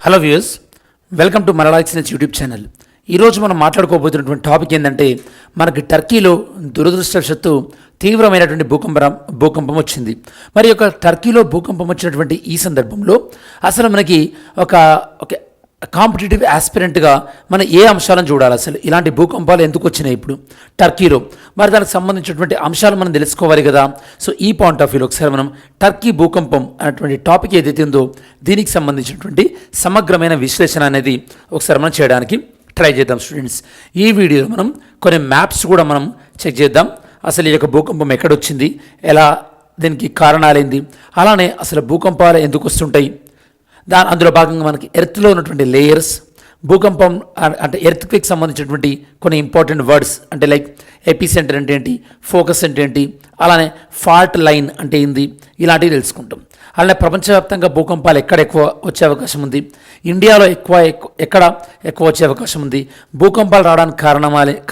Hello viewers, welcome to మన Laex YouTube channel. ఈరోజు మనం మాట్లాడుకోబోతున్నటువంటి టాపిక్ ఏంటంటే, మనకి టర్కీలో దురదృష్టవశాత్తు తీవ్రమైనటువంటి భూకంపం వచ్చింది. మరి ఒక టర్కీలో భూకంపం వచ్చినటువంటి ఈ సందర్భంలో అసలు మనకి ఒక కాంపిటేటివ్ ఆస్పిరెంట్గా మనం ఏ అంశాలను చూడాలి, అసలు ఇలాంటి భూకంపాలు ఎందుకు వచ్చినాయి ఇప్పుడు టర్కీలో, మరి దానికి సంబంధించినటువంటి అంశాలు మనం తెలుసుకోవాలి కదా. సో ఈ పాయింట్ ఆఫ్ వ్యూలో ఒకసారి మనం టర్కీ భూకంపం అనేటువంటి టాపిక్ ఏదైతే ఉందో దీనికి సంబంధించినటువంటి సమగ్రమైన విశ్లేషణ అనేది ఒకసారి మనం చేయడానికి ట్రై చేద్దాం స్టూడెంట్స్. ఈ వీడియోలో మనం కొన్ని మ్యాప్స్ కూడా మనం చెక్ చేద్దాం. అసలు ఈ యొక్క భూకంపం ఎక్కడొచ్చింది, ఎలా, దీనికి కారణాలేంది, అలానే అసలు భూకంపాలు ఎందుకు వస్తుంటాయి, అందులో భాగంగా మనకి ఎర్త్లో ఉన్నటువంటి లేయర్స్, భూకంపం అంటే ఎర్త్క్వేక్ సంబంధించినటువంటి కొన్ని ఇంపార్టెంట్ వర్డ్స్ అంటే లైక్ ఎపి సెంటర్ అంటే ఏంటి, ఫోకస్ అంటే ఏంటి, అలానే ఫాల్ట్ లైన్ అంటే ఏంది, ఇలాంటివి తెలుసుకుంటాం. అలానే ప్రపంచవ్యాప్తంగా భూకంపాలు ఎక్కడ ఎక్కువ వచ్చే అవకాశం ఉంది, ఇండియాలో ఎక్కడ ఎక్కువ వచ్చే అవకాశం ఉంది, భూకంపాలు రావడానికి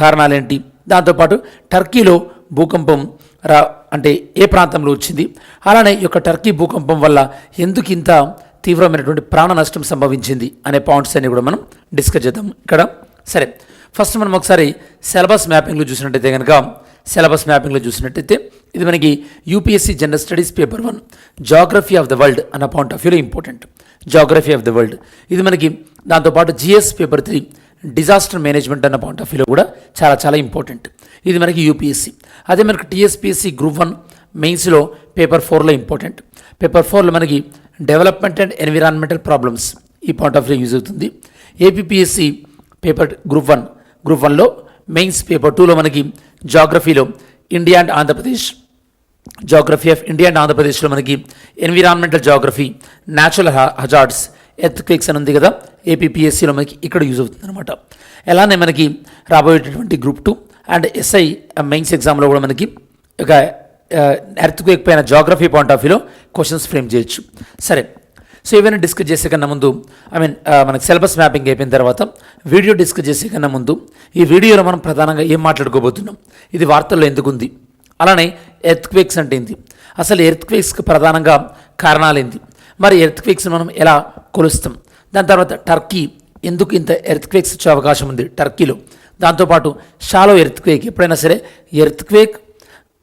కారణాలేంటి, దాంతోపాటు టర్కీలో భూకంపం అంటే ఏ ప్రాంతంలో వచ్చింది, అలానే ఈ యొక్క టర్కీ భూకంపం వల్ల ఎందుకు ఇంత తీవ్రమైనటువంటి ప్రాణ నష్టం సంభవించింది అనే పాయింట్స్ అన్ని కూడా మనం డిస్కస్ చేద్దాం ఇక్కడ. సరే, ఫస్ట్ మనం ఒకసారి సిలబస్ మ్యాపింగ్లో చూసినట్టయితే ఇది మనకి UPSC general studies paper 1 geography of the world అన్న పాయింట్ ఆఫ్ వ్యూలో important. Geography of the world ఇది మనకి, దాంతోపాటు జిఎస్ పేపర్ 3 డిజాస్టర్ మేనేజ్మెంట్ అన్న పాయింట్ ఆఫ్ వ్యూలో కూడా చాలా చాలా ఇంపార్టెంట్. ఇది మనకి యూపీఎస్సీ. అదే మనకి టీఎస్పీఎస్సీ గ్రూప్ 1 మెయిన్స్లో పేపర్ 4లో ఇంపార్టెంట్. పేపర్ 4లో మనకి డెవలప్మెంట్ అండ్ ఎన్విరాన్మెంటల్ ప్రాబ్లమ్స్ ఈ పాయింట్ ఆఫ్ వ్యూ యూజ్ అవుతుంది. APSC paper group 1లో mains paper 2లో మనకి జాగ్రఫీలో India and Andhra Pradesh, geography of India and ఆంధ్రప్రదేశ్లో మనకి environmental geography, natural hazards, earthquakes అని ఉంది కదా, ఏపీఎస్సీలో మనకి ఇక్కడ యూజ్ అవుతుంది అనమాట. అలానే మనకి రాబోయేటటువంటి గ్రూప్ 2 అండ్ ఎస్ఐ మెయిన్స్ ఎగ్జామ్లో కూడా మనకి ఒక ఎర్త్క్వేక్ పైన జాగ్రఫీ పాయింట్ ఆఫ్ వ్యూలో క్వశ్చన్స్ ఫ్రేమ్ చేయొచ్చు. సరే, సో ఇవన్నీ డిస్కస్ చేసే కన్నా ముందు మనకి సిలబస్ మ్యాపింగ్ అయిపోయిన తర్వాత వీడియో డిస్కస్ చేసే కన్నా ముందు ఈ వీడియోలో మనం ప్రధానంగా ఏం మాట్లాడుకోబోతున్నాం, ఇది వార్తల్లో ఎందుకు ఉంది, అలానే ఎర్త్క్వేక్స్ అంటే ఏంటి, అసలు ఎర్త్క్వేక్స్కి ప్రధానంగా కారణాలేంటి, మరి ఎర్త్క్వేక్స్ మనం ఎలా కొలుస్తాం, దాని తర్వాత టర్కీ ఎందుకు ఇంత ఎర్త్క్వేక్స్ వచ్చే అవకాశం ఉంది టర్కీలో, దాంతోపాటు షాలో ఎర్త్క్వేక్, ఎప్పుడైనా సరే ఎర్త్క్వేక్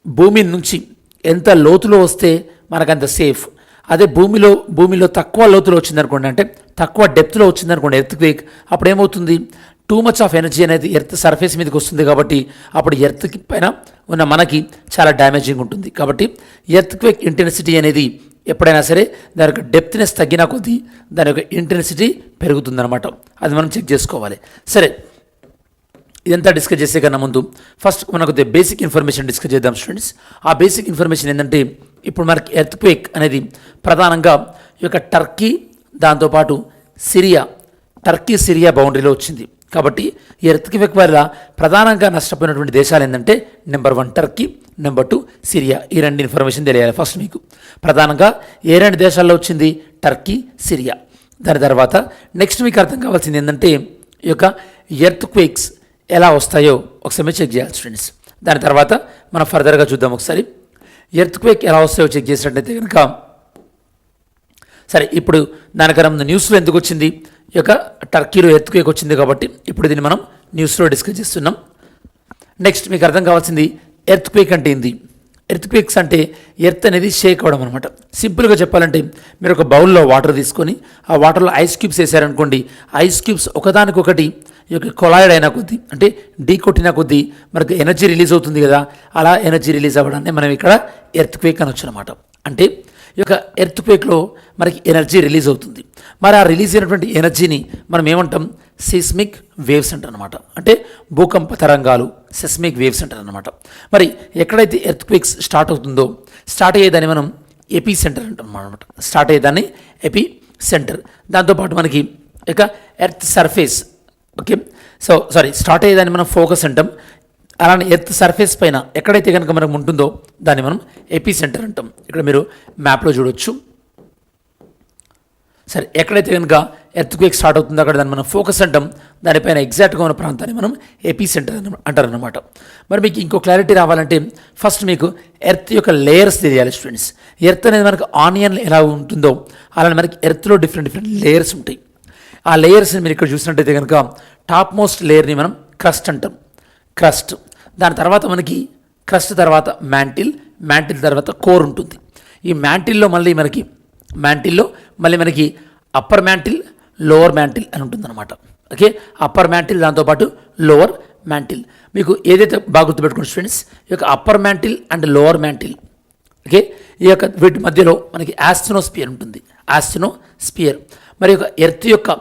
భూమి నుంచి ఎంత లోతులో వస్తే మనకంత సేఫ్, అదే భూమిలో తక్కువ లోతులో వచ్చిందనుకోండి, అంటే తక్కువ డెప్త్లో వచ్చిందనుకోండి ఎర్త్క్వేక్, అప్పుడు ఏమవుతుంది, టూ మచ్ ఆఫ్ ఎనర్జీ అనేది ఎర్త్ సర్ఫేస్ మీదకి వస్తుంది, కాబట్టి అప్పుడు ఎర్త్ పైన ఉన్న మనకి చాలా డ్యామేజింగ్ ఉంటుంది. కాబట్టి ఎర్త్క్వేక్ ఇంటెన్సిటీ అనేది ఎప్పుడైనా సరే దాని యొక్క డెప్త్నెస్ తగ్గిన కొద్దీ దాని యొక్క ఇంటెన్సిటీ పెరుగుతుందన్నమాట. అది మనం చెక్ చేసుకోవాలి. సరే, ఇదంతా డిస్కస్ చేసే కన్నా ముందు ఫస్ట్ మనకు బేసిక్ ఇన్ఫర్మేషన్ డిస్కస్ చేద్దాం స్టూడెంట్స్. ఆ బేసిక్ ఇన్ఫర్మేషన్ ఏంటంటే, ఇప్పుడు మనకి ఎర్త్క్వేక్ అనేది ప్రధానంగా ఈ యొక్క టర్కీ, దాంతోపాటు సిరియా బౌండరీలో వచ్చింది. కాబట్టి ఈ ఎర్త్క్వేక్ వల్ల ప్రధానంగా నష్టపోయినటువంటి దేశాలు ఏంటంటే, నెంబర్ 1 టర్కీ, నెంబర్ 2 సిరియా. ఈ రెండు ఇన్ఫర్మేషన్ తెలియాలి ఫస్ట్ మీకు. ప్రధానంగా ఏ రెండు దేశాల్లో వచ్చింది, టర్కీ, సిరియా. దాని తర్వాత నెక్స్ట్ మీకు అర్థం కావాల్సింది ఏంటంటే, ఈ యొక్క ఎర్త్క్వేక్స్ ఎలా వస్తాయో ఒకసారి చెక్ చేయాలి స్టూడెంట్స్. దాని తర్వాత మనం ఫర్దర్గా చూద్దాం ఒకసారి ఎర్త్క్వేక్ ఎలా వస్తాయో చెక్ చేసినట్టయితే కనుక. సరే, ఇప్పుడు దానికన్నా ముందు న్యూస్లో ఎందుకు వచ్చింది, ఈ యొక్క టర్కీలో ఎర్త్క్వేక్ వచ్చింది కాబట్టి ఇప్పుడు దీన్ని మనం న్యూస్లో డిస్కస్ చేస్తున్నాం. నెక్స్ట్ మీకు అర్థం కావాల్సింది ఎర్త్క్వేక్ అంటే ఏంది. ఎర్త్క్వేక్స్ అంటే ఎర్త్ అనేది షేక్ అవ్వడం అనమాట. సింపుల్గా చెప్పాలంటే, మీరు ఒక బౌల్లో వాటర్ తీసుకొని ఆ వాటర్లో ఐస్ క్యూబ్స్ వేసారనుకోండి, ఐస్ క్యూబ్స్ ఒకదానికొకటి ఈ యొక్క కొలాయిడ్ అయిన కొద్దీ, అంటే ఢీ కొట్టిన కొద్దీ మనకు ఎనర్జీ రిలీజ్ అవుతుంది కదా, అలా ఎనర్జీ రిలీజ్ అవ్వడాన్ని మనం ఇక్కడ ఎర్త్క్వేక్ అనొచ్చు అనమాట. అంటే ఈ యొక్క ఎర్త్క్వేక్లో మనకి ఎనర్జీ రిలీజ్ అవుతుంది. మరి ఆ రిలీజ్ అయినటువంటి ఎనర్జీని మనం ఏమంటాం, సిస్మిక్ వేవ్స్ అంటారు అనమాట. అంటే భూకంప తరంగాలు, సిస్మిక్ వేవ్స్ అంటారు అనమాట. మరి ఎక్కడైతే ఎర్త్క్వేక్స్ స్టార్ట్ అవుతుందో, స్టార్ట్ అయ్యేదాన్ని మనం ఎపి సెంటర్ అంటాం అనమాట. స్టార్ట్ అయ్యేదాన్ని ఎపి సెంటర్. దాంతోపాటు మనకి ఇక ఎర్త్ సర్ఫేస్, ఓకే, స్టార్ట్ అయ్యేదాన్ని మనం ఫోకస్ అంటాం. అలానే ఎర్త్ సర్ఫేస్ పైన ఎక్కడైతే కనుక మనకు ఉంటుందో దాన్ని మనం ఎపి సెంటర్ అంటాం. ఇక్కడ మీరు మ్యాప్లో చూడొచ్చు. సరే, ఎక్కడైతే కనుక ఎర్త్క్వేక్ స్టార్ట్ అవుతుందో అక్కడ దాన్ని మనం ఫోకస్ అంటాం. దానిపైన ఎగ్జాక్ట్గా ఉన్న ప్రాంతాన్ని మనం ఎపి సెంటర్ అంటారనమాట. మరి మీకు ఇంకో క్లారిటీ రావాలంటే ఫస్ట్ మీకు ఎర్త్ యొక్క లేయర్స్ తెలియాలి స్టూడెంట్స్. ఎర్త్ అనేది మనకు ఆనియన్ ఎలా ఉంటుందో అలానే మనకి ఎర్త్లో డిఫరెంట్ లేయర్స్ ఉంటాయి. ఆ లేయర్స్ని మీరు ఇక్కడ చూసినట్టయితే కనుక టాప్ మోస్ట్ లేయర్ని మనం క్రస్ట్ అంటాం. క్రస్ట్, దాని తర్వాత మనకి క్రస్ట్ తర్వాత మ్యాంటిల్, మ్యాంటిల్ తర్వాత కోర్ ఉంటుంది. ఈ మ్యాంటిల్లో మళ్ళీ మనకి అప్పర్ మ్యాంటిల్, లోవర్ మ్యాంటిల్ అని ఉంటుందన్నమాట. ఓకే, అప్పర్ మ్యాంటిల్ దాంతోపాటు లోవర్ మ్యాంటిల్. మీకు ఏదైతే బాగా గుర్తుపెట్టుకోండి స్టూడెంట్స్, ఈ యొక్క upper mantle and lower mantle, okay, ఈ యొక్క వీటి మధ్యలో మనకి ఆస్ట్రోస్పియర్ ఉంటుంది. ఆస్ట్రోస్పియర్ మరి యొక్క ఎర్త్ యొక్క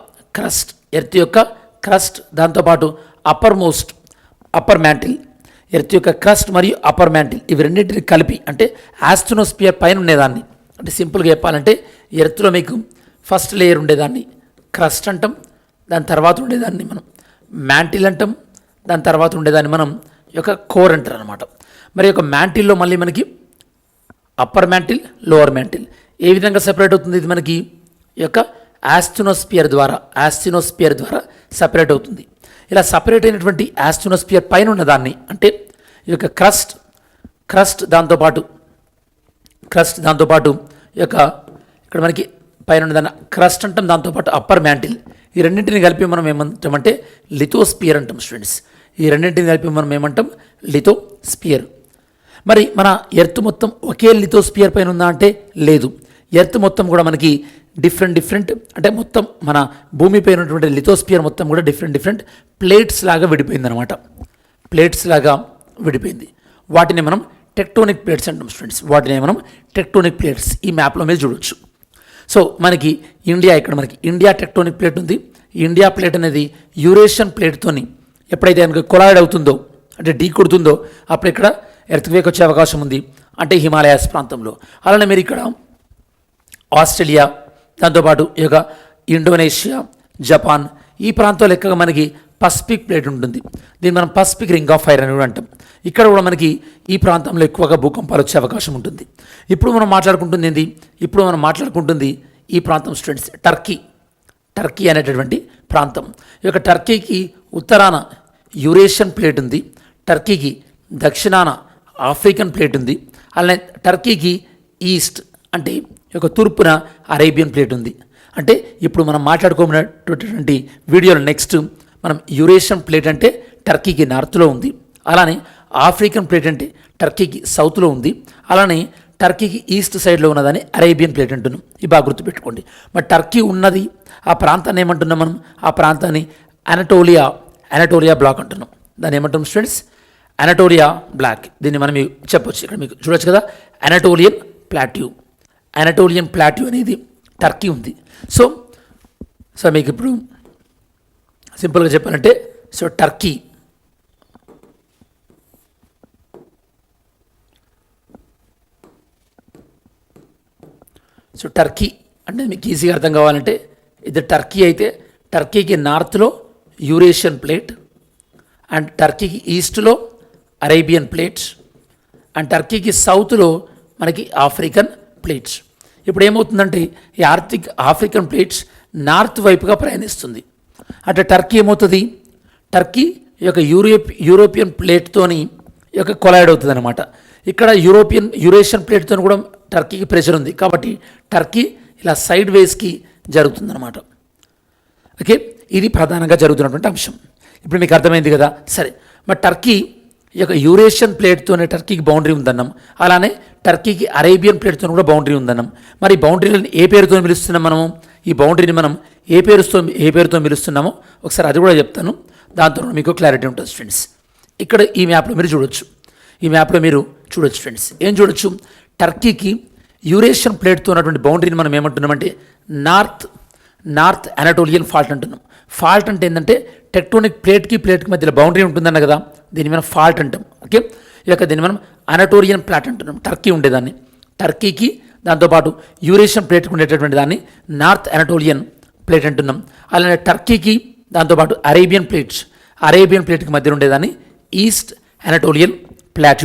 క్రస్ట్ దాంతోపాటు అప్పర్ మ్యాంటిల్, ఎర్త్ యొక్క క్రస్ట్ మరియు అప్పర్ మ్యాంటిల్, ఇవి రెండింటిని కలిపి అంటే ఆస్ట్రోస్పియర్ పైన ఉండేదాన్ని, అంటే సింపుల్గా చెప్పాలంటే ఎర్త్లో మీకు ఫస్ట్ లేయర్ ఉండేదాన్ని క్రస్ట్ అంటాం, దాని తర్వాత ఉండేదాన్ని మనం మ్యాంటిల్ అంటాం, దాని తర్వాత ఉండేదాన్ని మనం యొక్క కోర్ అంటారు అనమాట. మరి యొక్క మ్యాంటిల్లో మళ్ళీ మనకి అప్పర్ మ్యాంటిల్, లోవర్ మ్యాంటిల్ ఏ విధంగా సెపరేట్ అవుతుంది? ఇది మనకి ఈ యొక్క ఆస్ట్రోస్పియర్ ద్వారా సెపరేట్ అవుతుంది. ఇలా సపరేట్ అయినటువంటి ఆస్ట్రోస్పియర్ పైన ఉన్నదాన్ని అంటే ఈ యొక్క క్రస్ట్ దాంతోపాటు ఈ యొక్క ఇక్కడ మనకి పైన ఉన్నదాన్ని క్రస్ట్ అంటాం, దాంతోపాటు అప్పర్ మ్యాంటిల్, ఈ రెండింటిని కలిపి మనం ఏమంటామంటే లిథోస్పియర్ అంటాం స్టూడెంట్స్. ఈ రెండింటిని కలిపి మనం ఏమంటాం? లిథోస్పియర్. మరి మన ఎర్త్ మొత్తం ఒకే లిథోస్పియర్ పైన ఉందా అంటే లేదు. ఎర్త్ మొత్తం కూడా మనకి డిఫరెంట్ అంటే మొత్తం మన భూమిపై ఉన్నటువంటి లిథోస్పియర్ మొత్తం కూడా డిఫరెంట్ ప్లేట్స్ లాగా విడిపోయిందనమాట. వాటిని మనం టెక్టోనిక్ ప్లేట్స్ అంటాం స్టూడెంట్స్. ఈ మ్యాప్లో మీరు చూడొచ్చు. సో మనకి ఇక్కడ మనకి ఇండియా టెక్టోనిక్ ప్లేట్ ఉంది. ఇండియా ప్లేట్ అనేది యూరేషియన్ ప్లేట్తోని ఎప్పుడైతే కనుక కొలాయిడ్ అవుతుందో అంటే ఢీ కొడుతుందో అప్పుడు ఇక్కడ ఎర్త్క్వేక్ వచ్చే అవకాశం ఉంది, అంటే హిమాలయాస్ ప్రాంతంలో. అలానే మీరు ఇక్కడ ఆస్ట్రేలియా, దాంతోపాటు ఈ యొక్క ఇండోనేషియా, జపాన్ ఈ ప్రాంతాల్లో ఎక్కువగా మనకి పసిఫిక్ ప్లేట్ ఉంటుంది. దీన్ని మనం పసిఫిక్ రింగ్ ఆఫ్ ఫైర్ అని కూడా అంటాం. ఇక్కడ కూడా మనకి ఈ ప్రాంతంలో ఎక్కువగా భూకంపాలు వచ్చే అవకాశం ఉంటుంది. ఇప్పుడు మనం మాట్లాడుకుంటుంది ఈ ప్రాంతం స్టూడెంట్స్ టర్కీ అనేటటువంటి ప్రాంతం. ఈ యొక్క టర్కీకి ఉత్తరాన యూరేషియన్ ప్లేట్ ఉంది, టర్కీకి దక్షిణాన ఆఫ్రికన్ ప్లేట్ ఉంది, అలానే టర్కీకి ఈస్ట్ అంటే ఈ యొక్క తూర్పున అరేబియన్ ప్లేట్ ఉంది. అంటే ఇప్పుడు మనం మాట్లాడుకున్నటువంటి వీడియోలో నెక్స్ట్ మనం యూరేషియన్ ప్లేట్ అంటే టర్కీకి నార్త్లో ఉంది, అలానే ఆఫ్రికన్ ప్లేట్ అంటే టర్కీకి సౌత్లో ఉంది, అలానే టర్కీకి ఈస్ట్ సైడ్లో ఉన్నదని అరేబియన్ ప్లేట్ అంటున్నాం. ఇవి బాగా గుర్తుపెట్టుకోండి. మరి టర్కీ ఉన్నది ఆ ప్రాంతాన్ని ఏమంటున్నాం మనం? ఆ ప్రాంతాన్ని అనటోలియా బ్లాక్ అంటున్నాం. దాన్ని ఏమంటాం స్టూడెంట్స్? Anatolia black. దీన్ని మనం చెప్పొచ్చు. ఇక్కడ మీకు చూడొచ్చు కదా, అనటోలియన్ ప్లాట్యూ అనేది టర్కీ ఉంది. సో మీకు ఇప్పుడు సింపుల్గా చెప్పాలంటే టర్కీ టర్కీ అంటే మీకు ఈజీగా అర్థం కావాలంటే ఇది టర్కీ అయితే టర్కీకి నార్త్లో యూరేషియన్ ప్లేట్, అండ్ టర్కీకి ఈస్ట్లో అరేబియన్ ప్లేట్స్, అండ్ టర్కీకి సౌత్లో మనకి ఆఫ్రికన్ ప్లేట్స్. ఇప్పుడు ఏమవుతుందంటే ఈ ఆఫ్రికన్ ప్లేట్స్ నార్త్ వైపుగా ప్రయాణిస్తుంది. అంటే టర్కీ ఏమవుతుంది? టర్కీ ఈ యొక్క యూరోపియన్ ప్లేట్తోని ఈ యొక్క కొలైడ్ అవుతుంది అనమాట. ఇక్కడ యూరేషియన్ ప్లేట్తో కూడా టర్కీకి ప్రెషర్ ఉంది, కాబట్టి టర్కీ ఇలా సైడ్ వేస్కి జరుగుతుందన్నమాట. ఓకే, ఇది ప్రధానంగా జరుగుతున్నటువంటి అంశం. ఇప్పుడు మీకు అర్థమైంది కదా. సరే, మరి టర్కీ ఈ యొక్క యూరేషియన్ ప్లేట్తోనే టర్కీకి బౌండరీ ఉందన్నాం, అలానే టర్కీకి అరేబియన్ ప్లేట్తో కూడా బౌండరీ ఉందన్నాం. మరి ఈ బౌండరీలను ఏ పేరుతో పిలుస్తున్నాం మనము? ఈ బౌండరీని మనం ఏ పేరుతో పిలుస్తున్నామో ఒకసారి అది కూడా చెప్తాను, దాంతో మీకు క్లారిటీ ఉంటుంది స్టూడెంట్స్. ఇక్కడ ఈ మ్యాప్లో మీరు చూడొచ్చు. ఫ్రెండ్స్ ఏం చూడొచ్చు? టర్కీకి యూరేషియన్ ప్లేట్తో ఉన్నటువంటి బౌండరీని మనం ఏమంటున్నామంటే నార్త్ అనటోలియన్ ఫాల్ట్ అంటున్నాం. ఫాల్ట్ అంటే ఏంటంటే టెక్టోనిక్ ప్లేట్కి మధ్యలో బౌండరీ ఉంటుందన్న కదా, దీన్ని మనం ఫాల్ట్ అంటాం. ఓకే, దీన్ని మనం అనటోలియన్ ప్లాట్ అంటున్నాం. టర్కీ ఉండేదాన్ని, టర్కీకి దాంతోపాటు యూరేషియన్ ప్లేట్కి ఉండేటటువంటి దాన్ని నార్త్ అనటోలియన్ ప్లేట్ అంటున్నాం. అలానే టర్కీకి దాంతోపాటు అరేబియన్ ప్లేట్కి మధ్య ఉండేదాన్ని ఈస్ట్ అనటోలియన్ ప్లేట్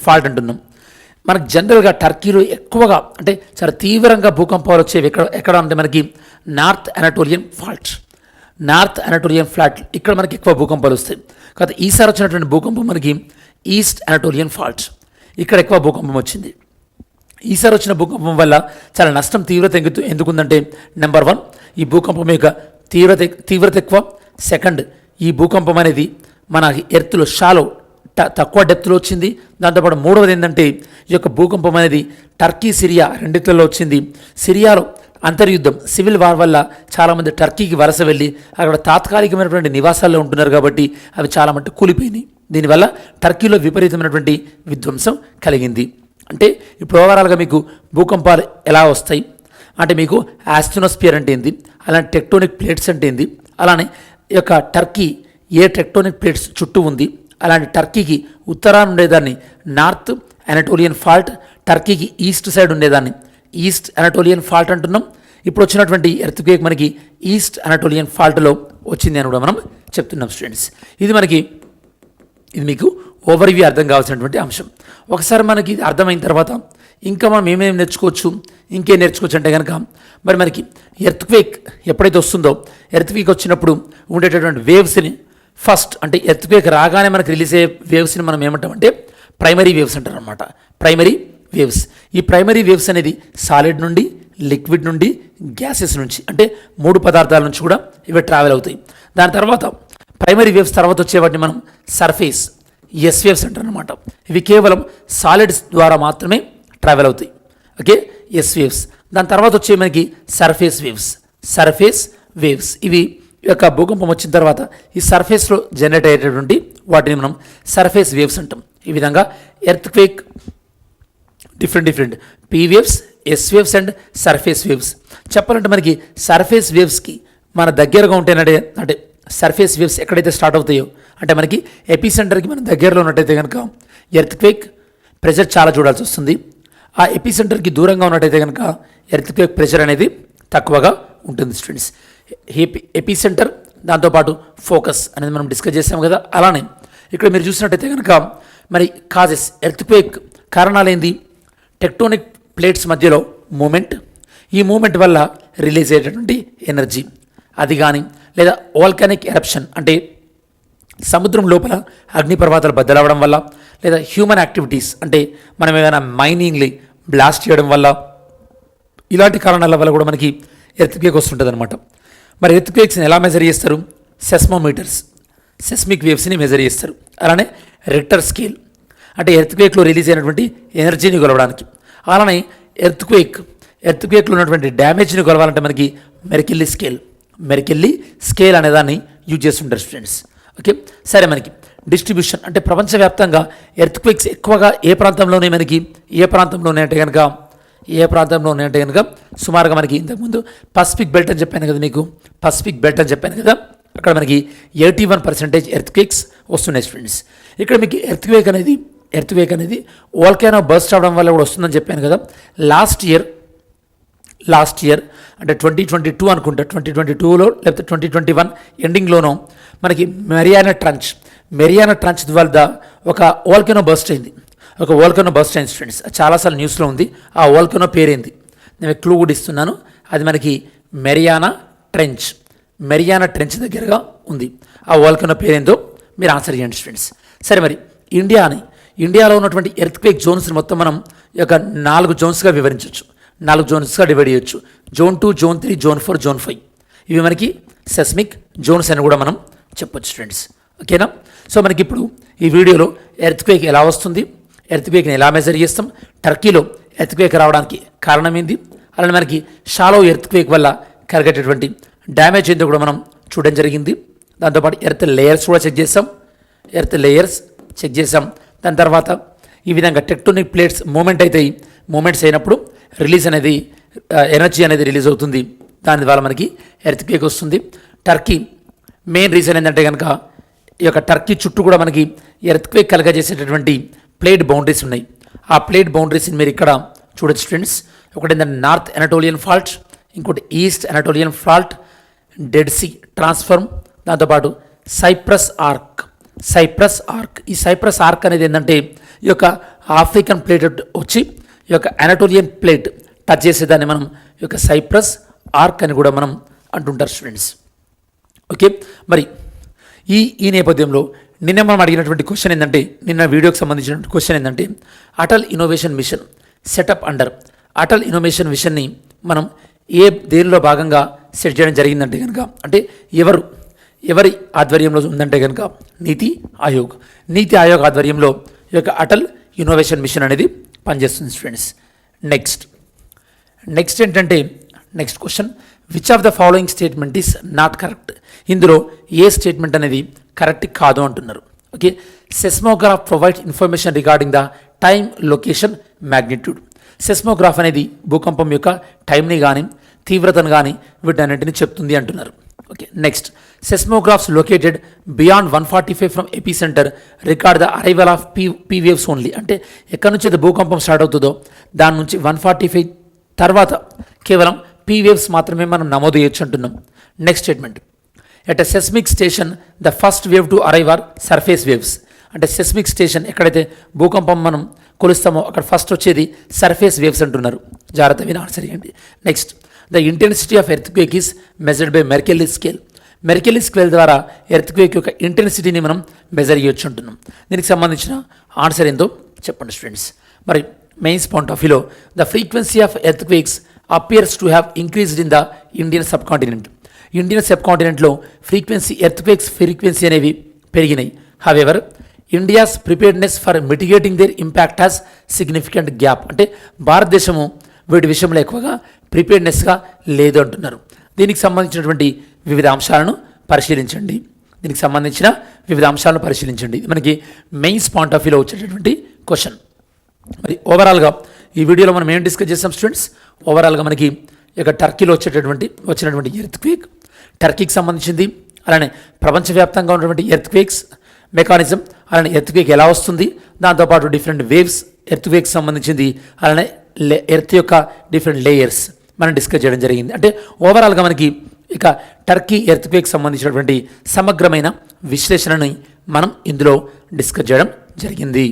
ఫాల్ట్ అంటున్నాం. మనకు జనరల్గా టర్కీలో ఎక్కువగా అంటే చాలా తీవ్రంగా భూకంపాలు వచ్చేవి ఎక్కడ అంటే మనకి నార్త్ అనటోలియన్ ఫ్లాట్ ఇక్కడ మనకి ఎక్కువ భూకంపాలు వస్తాయి. కాకపోతే ఈసారి వచ్చినటువంటి భూకంపం మనకి ఈస్ట్ అనటోలియన్ ఫాల్ట్ ఇక్కడ ఎక్కువ భూకంపం వచ్చింది. ఈసారి వచ్చిన భూకంపం వల్ల చాలా నష్టం తీవ్రత ఎందుకుందంటే, నెంబర్ 1 ఈ భూకంపం యొక్క తీవ్రత ఎక్కువ. సెకండ్, ఈ భూకంపం అనేది మన ఎర్త్లో షాలో తక్కువ డెప్త్లో వచ్చింది. దాంతోపాటు మూడవది ఏంటంటే ఈ యొక్క భూకంపం అనేది టర్కీ, సిరియా రెండిట్లలో వచ్చింది. సిరియాలో అంతర్యుద్ధం, సివిల్ వార్ వల్ల చాలామంది టర్కీకి వలస వెళ్ళి అక్కడ తాత్కాలికమైనటువంటి నివాసాల్లో ఉంటున్నారు కాబట్టి అవి చాలా మటుకు కూలిపోయినాయి. దీనివల్ల టర్కీలో విపరీతమైనటువంటి విధ్వంసం కలిగింది. అంటే ఇప్పుడు ఓవరాల్గా మీకు భూకంపాలు ఎలా వస్తాయి అంటే మీకు ఆస్ట్రోనోస్పియర్ అంటే ఏంది, అలాంటి టెక్టోనిక్ ప్లేట్స్ అంటే ఏంది, అలానే ఈ యొక్క టర్కీ ఏ టెక్టోనిక్ ప్లేట్స్ చుట్టూ ఉంది, అలాంటి టర్కీకి ఉత్తరాన ఉండేదాన్ని నార్త్ అనటోలియన్ ఫాల్ట్, టర్కీకి ఈస్ట్ సైడ్ ఉండేదాన్ని ఈస్ట్ అనటోలియన్ ఫాల్ట్ అంటున్నాం. ఇప్పుడు వచ్చినటువంటి ఎర్త్క్వేక్ మనకి ఈస్ట్ అనటోలియన్ ఫాల్ట్లో వచ్చింది అని కూడా మనం చెప్తున్నాం స్టూడెంట్స్. ఇది మీకు ఓవర్వ్యూ అర్థం కావాల్సినటువంటి అంశం. ఒకసారి మనకి ఇది అర్థమైన తర్వాత ఇంకా మనం ఏమేమి నేర్చుకోవచ్చు, ఇంకేం నేర్చుకోవచ్చు అంటే కనుక మరి మనకి ఎర్త్క్వేక్ ఎప్పుడైతే వస్తుందో, ఎర్త్క్వేక్ వచ్చినప్పుడు ఉండేటటువంటి వేవ్స్ని ఫస్ట్ అంటే ఎర్త్క్వేక్ రాగానే మనకి రిలీజ్ అయ్యే వేవ్స్ని మనం ఏమంటామంటే ప్రైమరీ వేవ్స్ అంటారు అనమాట. Primary waves. ఈ ప్రైమరీ వేవ్స్ అనేది సాలిడ్ నుండి, లిక్విడ్ నుండి, గ్యాసెస్ నుంచి అంటే 3 పదార్థాల నుంచి కూడా ఇవి ట్రావెల్ అవుతాయి. దాని తర్వాత ప్రైమరీ వేవ్స్ తర్వాత వచ్చే వాటిని మనం సర్ఫేస్ ఎస్ వేవ్స్ అంటారు అనమాట. ఇవి కేవలం సాలిడ్స్ ద్వారా మాత్రమే ట్రావెల్ అవుతాయి. Okay, yes waves. దాని తర్వాత వచ్చే మనకి సర్ఫేస్ వేవ్స్. ఇవి యొక్క భూకంపం వచ్చిన తర్వాత ఈ సర్ఫేస్లో జనరేట్ అయ్యేటటువంటి వాటిని మనం సర్ఫేస్ వేవ్స్ అంటాం. ఈ విధంగా earthquake different P waves, yes waves and surface waves. చెప్పాలంటే మనకి సర్ఫేస్ వేవ్స్కి మన దగ్గరగా ఉంటేనంటే అంటే సర్ఫేస్ వేవ్స్ ఎక్కడైతే స్టార్ట్ అవుతాయో అంటే మనకి ఎపిసెంటర్కి మన దగ్గరలో ఉన్నట్టయితే కనుక ఎర్త్క్వేక్ ప్రెషర్ చాలా చూడాల్సి వస్తుంది. ఆ ఎపిసెంటర్కి దూరంగా ఉన్నట్టయితే కనుక ఎర్త్క్వేక్ ప్రెషర్ అనేది తక్కువగా ఉంటుంది స్టూడెంట్స్. ఎపిసెంటర్ దాంతోపాటు ఫోకస్ అనేది మనం డిస్కస్ చేసాం కదా. అలానే ఇక్కడ మీరు చూసినట్టయితే కనుక మరి కాజెస్ ఎర్త్క్వేక్ కారణాలేంది, టెక్టోనిక్ ప్లేట్స్ మధ్యలో మూమెంట్, ఈ మూమెంట్ వల్ల రిలీజ్ అయ్యేటటువంటి ఎనర్జీ అది కానీ, లేదా వాల్కానిక్ ఎరప్షన్ అంటే సముద్రం లోపల అగ్నిపర్వతాలు బద్దలవడం వల్ల, లేదా హ్యూమన్ యాక్టివిటీస్ అంటే మనం ఏదైనా మైనింగ్ని బ్లాస్ట్ చేయడం వల్ల, ఇలాంటి కారణాల వల్ల కూడా మనకి ఎర్త్క్వేక్ వస్తుంటుంది అనమాట. మరి ఎర్త్క్వేక్స్ని ఎలా మెజర్ చేస్తారు? సెస్మోమీటర్స్, సెస్మిక్ వేవ్స్ని మెజర్ చేస్తారు. అలానే రిక్టర్ స్కేల్ అంటే ఎర్త్క్వేక్లో రిలీజ్ అయినటువంటి ఎనర్జీని కొలవడానికి. అలానే ఎర్త్క్వేక్లో ఉన్నటువంటి డ్యామేజ్ని కొలవాలంటే మనకి మెర్కెల్లీ స్కేల్ అనేదాన్ని యూజ్ చేస్తుంటారు స్టూడెంట్స్. ఓకే, సరే. మనకి డిస్ట్రిబ్యూషన్ అంటే ప్రపంచవ్యాప్తంగా ఎర్త్క్వేక్స్ ఎక్కువగా ఏ ప్రాంతంలో ఉన్నాయంటే కనుక సుమారుగా మనకి ఇంతకుముందు పసిఫిక్ బెల్ట్ అని చెప్పాను కదా, అక్కడ మనకి 81% ఎర్త్క్వేక్స్ వస్తున్నాయి స్టూడెంట్స్. ఇక్కడ మీకు ఎర్త్క్వేక్ అనేది వోల్కానో బర్స్ట్ అవడం వల్ల కూడా వస్తుందని చెప్పాను కదా. లాస్ట్ ఇయర్ అంటే 2022 అనుకుంటా, 2022లో లేకపోతే 2021 ఎండింగ్లోనో మనకి మెరియానా ట్రంచ్ వల్ల ఒక వోల్కానో బర్స్ట్ అయింది స్టూడెంట్స్. చాలాసార్లు న్యూస్లో ఉంది. ఆ వోల్కానో పేరేంది నేను క్లూ కూడా ఇస్తున్నాను. అది మనకి మెరియానా ట్రెంచ్ దగ్గరగా ఉంది. ఆ వోల్కానో పేరేందో మీరు ఆన్సర్ చేయండి స్టూడెంట్స్. సరే, మరి ఇండియాలో ఉన్నటువంటి ఎర్త్క్వేక్ జోన్స్ని మొత్తం మనం ఈ యొక్క 4 జోన్స్గా వివరించవచ్చు, 4 జోన్స్గా డివైడ్ చేయొచ్చు. Zone 2, zone 3, zone 4, zone 5. ఇవి మనకి సెస్మిక్ జోన్స్ అని కూడా మనం చెప్పొచ్చు స్టూడెంట్స్. ఓకేనా? సో మనకి ఇప్పుడు ఈ వీడియోలో ఎర్త్క్వేక్ ఎలా వస్తుంది, ఎర్త్క్వేక్ని ఎలా మెజర్ చేస్తాం, టర్కీలో ఎర్త్క్వేక్ రావడానికి కారణం ఏంది, అలానే మనకి షాలో ఎర్త్క్వేక్ వల్ల కలిగేటటువంటి డ్యామేజ్ ఏందో కూడా మనం చూడడం జరిగింది. దాంతోపాటు ఎర్త్ లేయర్స్ కూడా చెక్ చేసాం. దాని తర్వాత ఈ విధంగా టెక్టోనిక్ ప్లేట్స్ మూమెంట్స్ అయినప్పుడు ఎనర్జీ అనేది రిలీజ్ అవుతుంది. దాని ద్వారా మనకి ఎర్త్క్వేక్ వస్తుంది. టర్కీ మెయిన్ రీజన్ ఏంటంటే కనుక ఈ యొక్క టర్కీ చుట్టూ కూడా మనకి ఎర్త్క్వేక్ కలగజేసేటటువంటి ప్లేట్ బౌండరీస్ ఉన్నాయి. ఆ ప్లేట్ బౌండరీస్ని మీరు ఇక్కడ చూడొచ్చు స్టూడెంట్స్. ఒకటి ఏంటంటే నార్త్ అనటోలియన్ ఫాల్ట్, ఇంకోటి east Anatolian fault, Dead Sea transform, దాంతోపాటు సైప్రస్ ఆర్క్. ఈ సైప్రస్ ఆర్క్ అనేది ఏంటంటే ఈ యొక్క ఆఫ్రికన్ ప్లేట్ వచ్చి ఈ యొక్క అనటోలియన్ ప్లేట్ టచ్ చేసేదాన్ని మనం ఈ యొక్క సైప్రస్ ఆర్క్ అని కూడా మనం అంటుంటారు స్టూడెంట్స్. ఓకే, మరి ఈ నేపథ్యంలో నిన్న మనం అడిగినటువంటి క్వశ్చన్ ఏంటంటే, నిన్న వీడియోకి సంబంధించినటువంటి క్వశ్చన్ ఏంటంటే, Atal innovation mission setup under Atal innovation మిషన్ని మనం దేనిలో భాగంగా సెట్ చేయడం జరిగిందంటే కనుక, అంటే ఎవరి ఆధ్వర్యంలో ఉందంటే కనుక నీతి ఆయోగ్ ఆధ్వర్యంలో ఈ యొక్క అటల్ ఇన్నోవేషన్ మిషన్ అనేది పనిచేస్తుంది స్టూడెంట్స్. నెక్స్ట్ ఏంటంటే next question, which of the following statement is not correct? ఇందులో ఏ స్టేట్మెంట్ అనేది కరెక్ట్ కాదు అంటున్నారు. Okay, seismograph provide information regarding the time, location, magnitude. Seismograph అనేది భూకంపం యొక్క టైంని కానీ తీవ్రతను కానీ వీటన్నింటిని చెప్తుంది అంటున్నారు. Okay, next, seismographs located beyond 145 from epicentre record the arrival of P waves only. అంటే ఎక్కడి నుంచి అయితే భూకంపం స్టార్ట్ అవుతుందో దాని నుంచి 145 తర్వాత కేవలం పీ వేవ్స్ మాత్రమే మనం నమోదు చేయొచ్చు అంటున్నాం. Next statement, at a seismic station the first wave to arrive are surface waves. అంటే సెస్మిక్ స్టేషన్ ఎక్కడైతే భూకంపం మనం కొలుస్తామో అక్కడ ఫస్ట్ వచ్చేది సర్ఫేస్ వేవ్స్ అంటున్నారు. జాగ్రత్త విని ఆన్సర్ చేయండి. Next, the intensity of earthquake is measured by Mercalli scale. Mercalli scale ద్వారా ఎర్త్క్వేక్ యొక్క ఇంటెన్సిటీని మనం మెజర్ చేయొచ్చు అంటున్నాం. దీనికి సంబంధించిన ఆన్సర్ ఏందో చెప్పండి స్టూడెంట్స్. మరి మెయిన్స్ పాయింట్ ఆఫ్ వ్యూలో the frequency of earthquakes appears to have increased in the Indian subcontinent. Indian సబ్ కాంటినెంట్లో ఎర్త్క్వేక్స్ ఫ్రీక్వెన్సీ అనేవి పెరిగినాయి. However India's preparedness for mitigating their impact has significant gap. అంటే భారతదేశము వీటి విషయంలో ఎక్కువగా ప్రిపేర్డ్నెస్గా లేదు అంటున్నారు. దీనికి సంబంధించినటువంటి వివిధ అంశాలను పరిశీలించండి. ఇది మనకి మెయిన్స్ పాయింట్ ఆఫ్ వ్యూలో వచ్చేటటువంటి క్వశ్చన్. మరి ఓవరాల్గా ఈ వీడియోలో మనం ఏం డిస్కస్ చేస్తాం స్టూడెంట్స్? ఓవరాల్గా మనకి ఇక టర్కీలో వచ్చినటువంటి ఎర్త్క్వేక్, టర్కీకి సంబంధించింది, అలానే ప్రపంచవ్యాప్తంగా ఉన్నటువంటి ఎర్త్క్వేక్స్ మెకానిజం, అలానే ఎర్త్క్వేక్ ఎలా వస్తుంది, దాంతోపాటు డిఫరెంట్ వేవ్స్ ఎర్త్క్వేక్ సంబంధించింది, అలానే ఎర్త్ యొక్క డిఫరెంట్ లేయర్స్ మనం డిస్కస్ చేయడం జరిగింది. అంటే ఓవరాల్గా మనకి ఇక టర్కీ ఎర్త్క్వేక్ సంబంధించినటువంటి సమగ్రమైన విశ్లేషణని మనం ఇందులో డిస్కస్ చేయడం జరిగింది.